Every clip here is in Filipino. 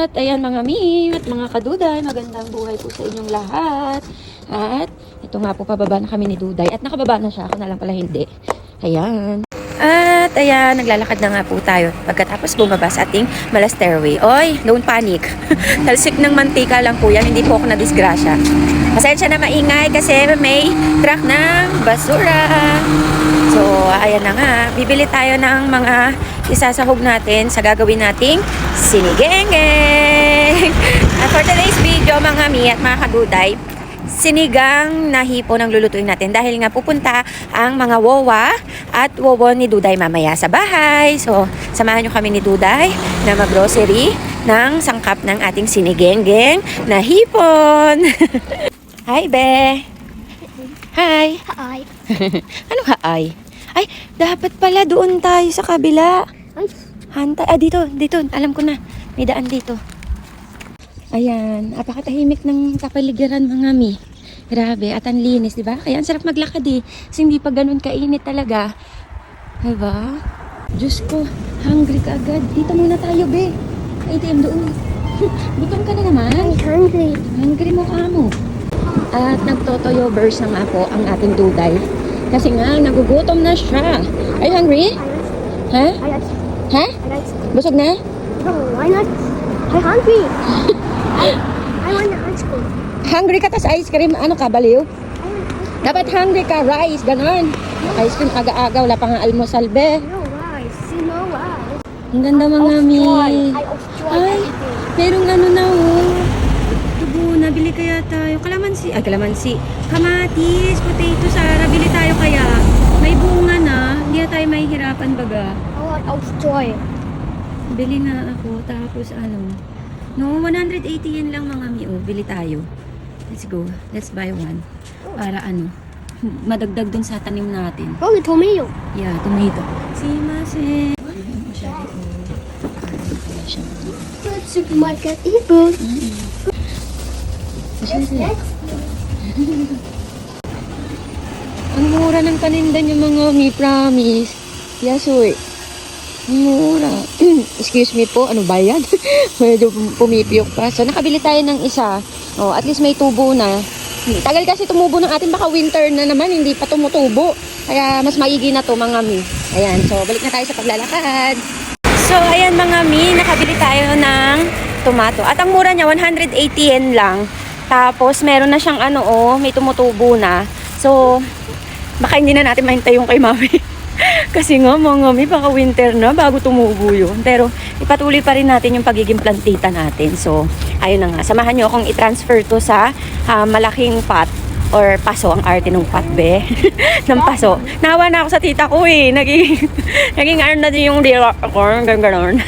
At ayan mga mi at mga kaduday, magandang buhay po sa inyong lahat. At ito nga po, pababa na kami ni Duday. At nakababa na siya, ako na lang pala hindi. Ayan. At ayan, naglalakad na nga po tayo pagkatapos bumaba sa ating mala stairway. Oy, don't panic. Talsik ng mantika lang po yan, hindi po ako na-disgrasya. Pasensya na maingay kasi may truck ng basura. So, ayan na nga. Bibili tayo ng mga isasahog natin sa gagawin nating sinigeng-geng. For today's video, mga mi at mga kaduday, sinigang na hipon ang lulutuin natin dahil nga pupunta ang mga wowa at wowo ni Duday mamaya sa bahay. So, samahan nyo kami ni Duday na mag-grocery ng sangkap ng ating sinigeng-geng na hipon. Hi, Be! Hi! Hi. Anong hi? Ay, dapat pala doon tayo sa kabila. Ay. Hanta, dito. Alam ko na. May daan dito. Ayan, apakatahimik ng kapaligiran mga mi. Grabe, at ang linis, di ba? Kaya ang sarap maglakad eh. Kasi hindi pa ganun kainit talaga. Diba? Diyos ko, hungry ka agad. Dito muna tayo, be. ATM doon. Gutom ka na naman. I'm hungry. Hungry mo ka mo. At nagtotoyo burst na nga po ang ating Duday. Kasi nga, nagugutom na siya. Are you hungry? Ha? Ha? Busog na? No, why not? I'm hungry. I want the ice cream. Hungry ka tas ice cream, ano ka, baliw? Dapat hungry ka, rice, ganon. Ice cream aga-aga, wala pang almusal, be. No rice. See, no rice. Ang ganda mga mi. I destroy Ay, everything. merong ano na oh. Tubo, nabili kaya tayo. Kalamansi. Kamatis, potato, Sara, bili tayo kaya. May bunga na, hindi na tayo mahihirapan baga. I want destroy. Bili na ako, tapos ano. No, 180 yen lang mga mi. Oh, bili tayo. Let's go. Let's buy one. Para ano, madagdag dun sa tanim natin. Oh, the tomato. Yeah, tomato. Sumimasen. Good supermarket food. Ang mura ng paninda niyo mga mi, promise. Yes, oy. Ang mura. Excuse me po, ano bayad? Medyo pumipiyok pa. So, nakabili tayo ng isa. Oh, at least may tubo na. Tagal kasi tumubo ng atin, baka winter na naman, hindi pa tumutubo. Kaya mas maigi na to mga mi. Ayan, so balik na tayo sa paglalakad. So, ayan mga mi, nakabili tayo ng tomato. At ang mura niya, 180 yen lang. Tapos, meron na siyang ano, oh, may tumutubo na. So, baka hindi na natin mahintay yung kay mami. Kasi nga, mga mi, baka winter na bago tumubo yun. Pero, ipatuloy pa rin natin yung pagiging plantita natin. So, ayun na nga. Samahan nyo akong i-transfer to sa malaking pot or paso. Ang arte ng pot, be. ng paso. Nawa na ako sa tita ko eh. Naging ano na din yung dila ko. Ganon.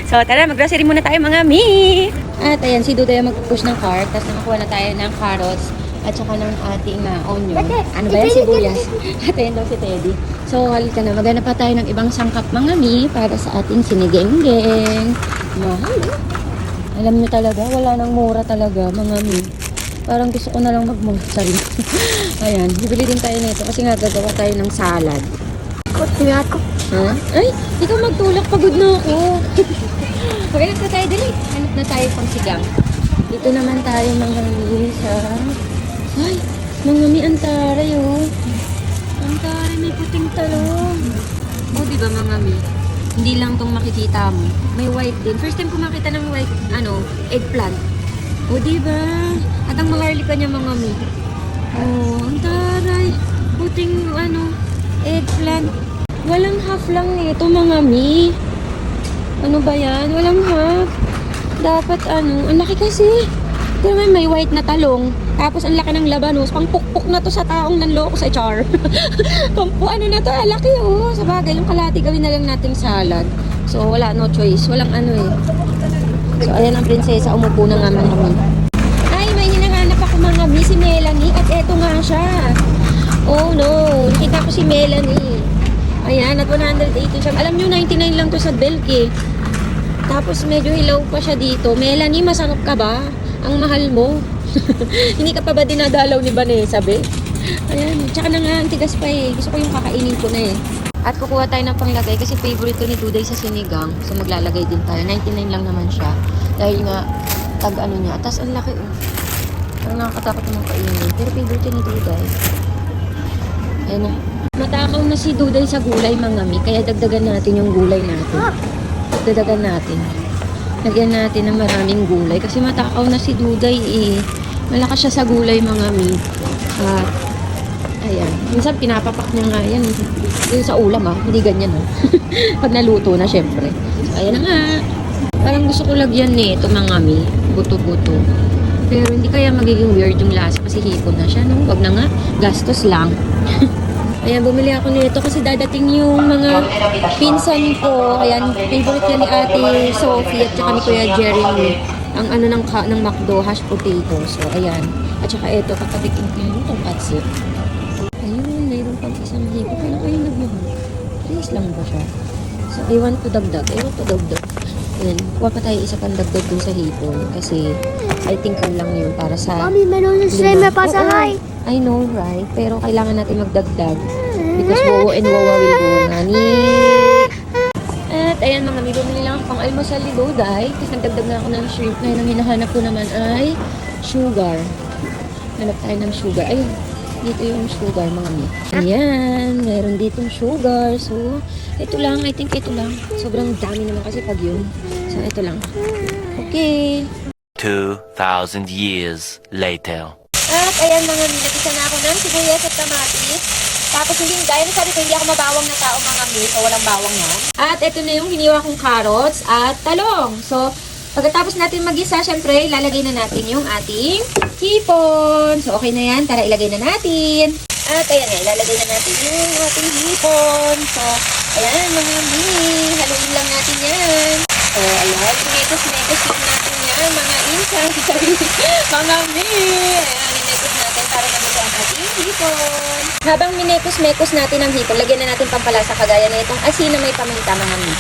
So, tara, mag-grocery muna tayo mga mi. At ayan, si Duday mag-push ng cart. Tapos nakakuha na tayo ng carrots at saka ng ating onion. Ano ba yan? Sibuyas. At ayan daw si Teddy. So, halika na. Maghanap pa tayo ng ibang sangkap mga mi para sa ating sinigeng-geng. Mahal. Alam nyo talaga, wala nang mura talaga mga mi. Parang gusto ko na lang mag-monster. Ayan, bibili din tayo nito kasi nga gagawa tayo ng salad. Tingnan ko. Ha? Ay, ikaw magtulak. Pagod na ako. Maghanap na tayo dali. Hanap na tayo pang sigang. Dito naman tayo mga mi sa... Ay, mga mi, antaray oh. Antaray, may puting talong. O, diba mga mi? Hindi lang tong makikita mo. May white din. First time ko makita ng white, eggplant. O, diba? At ang maharlika niya mga mi. Oh, antaray. Puting, eggplant. Walang half lang nito mga mi. Ano ba yan? Walang half. Dapat ang laki kasi. Pero may white na talong. Tapos ang laki ng labanos. Pangpukpuk na to sa taong nanloko sa char. Ano na to? Laki oh. Sa bagay, yung kalati gawin na lang nating salad. So wala, no choice. Walang eh. So ayan ang prinsesa. Umupo na nga mga mi. Ay, may hinahanap ako mga mi. Si Melanie. At eto nga siya. Oh no. Nakita ko si Melanie. Ayan, at 180 siya. Alam nyo, 99 lang to sa Belk eh. Tapos medyo hilaw pa siya dito. Melanie, masanok ka ba? Ang mahal mo. Hindi ka pa ba dinadalaw ni Vanessa, be? Ayan, tsaka na nga, ang tigas pa eh. Gusto ko yung kakainin ko na eh. At kukuha tayo ng panglagay kasi favorite to ni Duday sa sinigang. So maglalagay din tayo. 99 lang naman siya. Dahil nga, tag ano niya. Tapos ang laki oh. Parang nakakatakot naman kainin. Pero favorite to ni Duday. Ayan na. Matakaw na si Duday sa gulay mga mi. Kaya dagdagan natin yung gulay natin. Dagdagan natin. Lagyan natin ng maraming gulay. Kasi matakaw na si Duday eh. Malakas siya sa gulay mga mi. At ayan. Minsan pinapapak niya nga yan. Yung sa ulam hindi ganyan Pag naluto na syempre. So, ayan na nga. Parang gusto ko lagyan nito mga mi. Buto-buto. Pero hindi kaya magiging weird yung lasa kasi hipon na siya. No? Wag na nga. Gastos lang. Ayan, bumili ako nito kasi dadating yung mga pinsan ko. Ayan, favorite yan ni Ate Sophie at saka ni Kuya Jeremy. Ang ano ng McDo, hash potato. So, ayan. At saka ito, kakatikin ko yung itong patsit. Ayun, mayroon pang isang hipo. Kailan kayo nagmahal? 3 lang ba siya? So, I want to dagdag. Ayan, kuha pa tayo isa pang dagdag dun sa hipon. Kasi, I think lang yun para sa... Mommy, meron na sila may pasahay. I know, right? Pero kailangan natin magdagdag. Because Wowo and Wawa will go nani. At ayan mga mi, bumili lang pang almusal ni Duday. Tapos nagdagdag na ako ng shrimp. Ngayon ang hinahanap ko naman ay sugar. Hanap tayo ng sugar. Ayun, dito yung sugar mga mi. Ayan, meron ditong sugar. So, ito lang. I think ito lang. Sobrang dami naman kasi pag yun. So, ito lang. Okay. 2,000 years later. At ayan mga mi, nagisa na ako ng sibuyas at kamatis. Tapos hindi, gaya na sabi ko, hindi ako mabawang na tao mga mi, so walang bawang yan. At ito na yung hiniwa kong carrots at talong. So, pagkatapos natin mag-isa, syempre, ilalagay na natin yung ating hipon. So, okay na yan. Tara, ilagay na natin. At ayan na, ilalagay na natin yung ating hipon. So, ayan mga mi, haluin lang natin yan. So, ayan, mekos-mekos lang natin yan, mga insan. Mga mi, ayan, minekos natin para naman ang ating hipon. Habang minekos-mekos natin ang hipon, lagyan na natin pampalasa kagaya na itong asin na may paminta mga mi.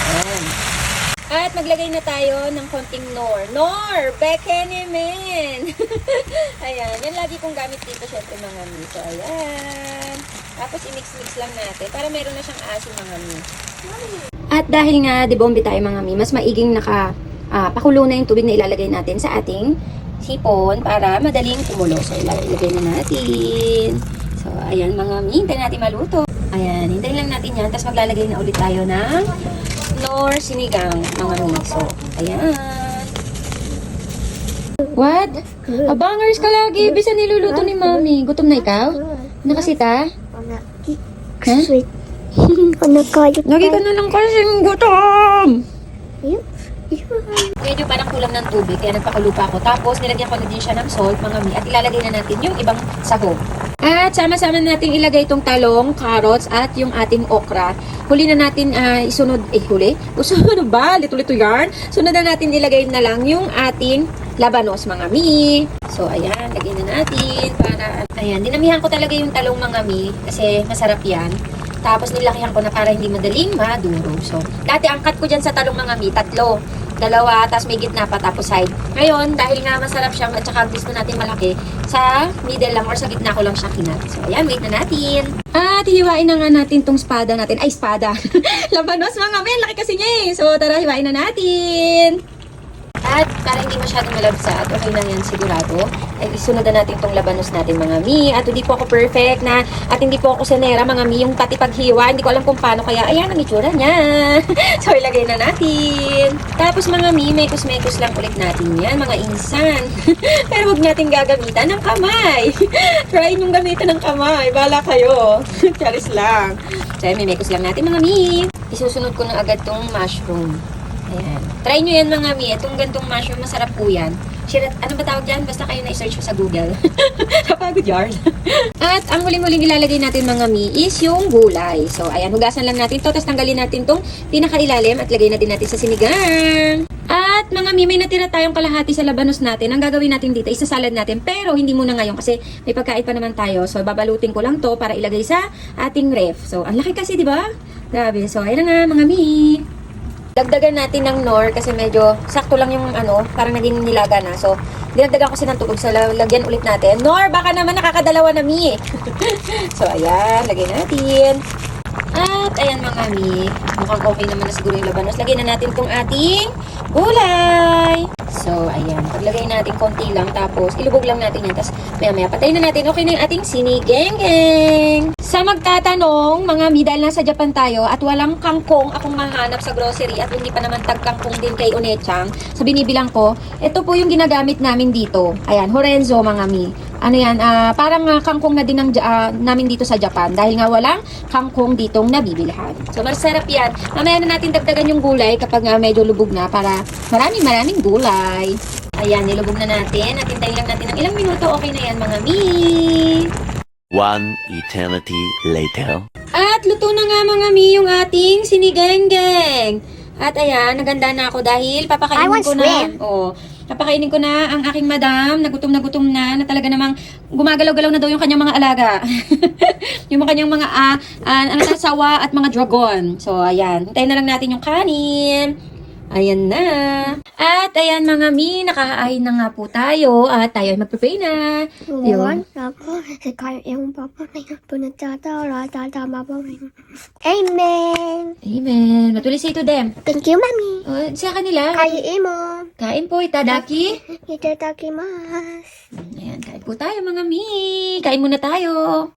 Ayan. At maglagay na tayo ng konting nor. Nor! Bekenemen! Ayan. Yan lagi kong gamit dito syempre mga mi. So, ayan. Tapos i-mix-mix lang natin para meron na siyang asin mga mi. At dahil nga debombe tayo mga mi, mas maiging pakulo na yung tubig na ilalagay natin sa ating hipon para madaling kumulo. So, ilagay na natin. So, ayan mga mi. Hintayin natin maluto. Ayan. Hintayin lang natin yan. Tapos maglalagay na ulit tayo ng nor sinigang mga mi. So, ayan. What? Abangers ka lagi. Bisa niluluto ni mami. Gutom na ikaw? Nakasita? Ha? Sweet. Panakayot. Lagi ka na lang kasing gutom. Medyo parang kulang ng tubig, kaya nagpakulo pa ako. Tapos, nilagyan ko na din siya ng salt, mga mi, at ilalagay na natin yung ibang sahog. At sama-sama natin ilagay itong talong, carrots, at yung ating okra. Huli na natin isunod, huli? Sunod ba? Lito-lito yarn. Sunod na natin ilagay na lang yung ating labanos, mga mi. So, ayan, lagay na natin para, ayan, dinamihan ko talaga yung talong, mga mi, kasi masarap yan. Tapos nilakihan ko na para hindi madaling madurog. So, dati ang cut ko dyan sa talong mga mi, 3. 2, tapos may gitna pa, tapos side. Ngayon, dahil nga masarap siya, at saka gusto natin malaki, sa middle lang or sa gitna ko lang siya kinat. So, ayan, wait na natin. At hiwain na nga natin tong espada natin. Ay, espada. Labanos mga mi, laki kasi niya eh. So, tara, hiwain na natin. At para hindi masyadong malabsa at okay na yan sigurado, ay isunod na natin itong labanos natin mga mi. At hindi po ako perfect na at hindi po ako senera mga mi. Yung pati paghiwa, hindi ko alam kung paano kaya ayan ang itsura niya. So ilagay na natin. Tapos mga mi, mekos-mekos lang ulit natin yan mga insan. Pero huwag natin gagamitan ng kamay. Try nyung gamitan ng kamay. Bala kayo. Charis lang. So may mekos lang natin mga mi. Isusunod ko na agad tong mushroom. Ayan. Try nyo yan mga mi. Itong gantong mushroom, masarap po yan. Ano ba tawag dyan? Basta kayo na-search sa Google. Kapagod yarn. At ang huling-huling ilalagay natin mga mi is yung gulay. So, ayan. Hugasan lang natin to. Tapos tanggalin natin tong pinakailalim at lagay natin sa sinigang. At mga mi, may natira tayong kalahati sa labanos natin. Ang gagawin natin dito, isasalad natin. Pero hindi muna ngayon kasi may pagkain pa naman tayo. So, babalutin ko lang to para ilagay sa ating ref. So, ang laki kasi, di ba? Grabe. So, ayan na nga mga mi. Dagdagan natin ng nor kasi medyo sakto lang yung parang naging nilaga na. So, dinagdagan ko ng tubig. So, lagyan ulit natin. Nor, baka naman nakakadalawa na mi. So, ayan. Lagay natin. At ayan mga mi, mukhang okay naman na siguro yung labanos. Lagyan na natin itong ating gulay. So, ayan. Paglagay natin konti lang, tapos ilubog lang natin yan. Tapos, maya-maya, patayin na natin. Okay na yung ating sinigeng-geng. Sa magtatanong, mga mi, dahil nasa Japan tayo at walang kangkong akong mahanap sa grocery at hindi pa naman tag-kangkong din kay Onechang, sa binibilang ko, ito po yung ginagamit namin dito. Ayan, Horenzo, mga mi. Ano yan, parang kangkong na din ng, namin dito sa Japan dahil nga walang kangkong ditong nabibilhan. So, masarap yan. Mamaya na natin dagdagan yung gulay kapag medyo lubog na para maraming gulay. Ayan, nilubog na natin. At hintayin lang natin ng ilang minuto. Okay na yan, mga mi. One eternity later. At luto na nga, mga mi, yung ating sinigeng-geng. At ayan, naganda na ako dahil I papakainin want ko na. shrimp. Oh, papakainin ko na ang aking madam na gutom na talaga namang gumagalaw-galaw na daw yung kanyang mga alaga. Yung kanyang mga sawa at mga dragon. So, ayan. Hintayin na lang natin yung kanin. Ayan na. At ayan mga mi, nakahain na nga po tayo at tayo ay mag-prepare na. Yun. Amen. Amen. Matuloy sa ito, Dem. Thank you, Mommy. Sa kanila. Kain mo. Kain po, itadaki. Itadakimasu. Ayan, kain po tayo mga mi. Kain muna tayo.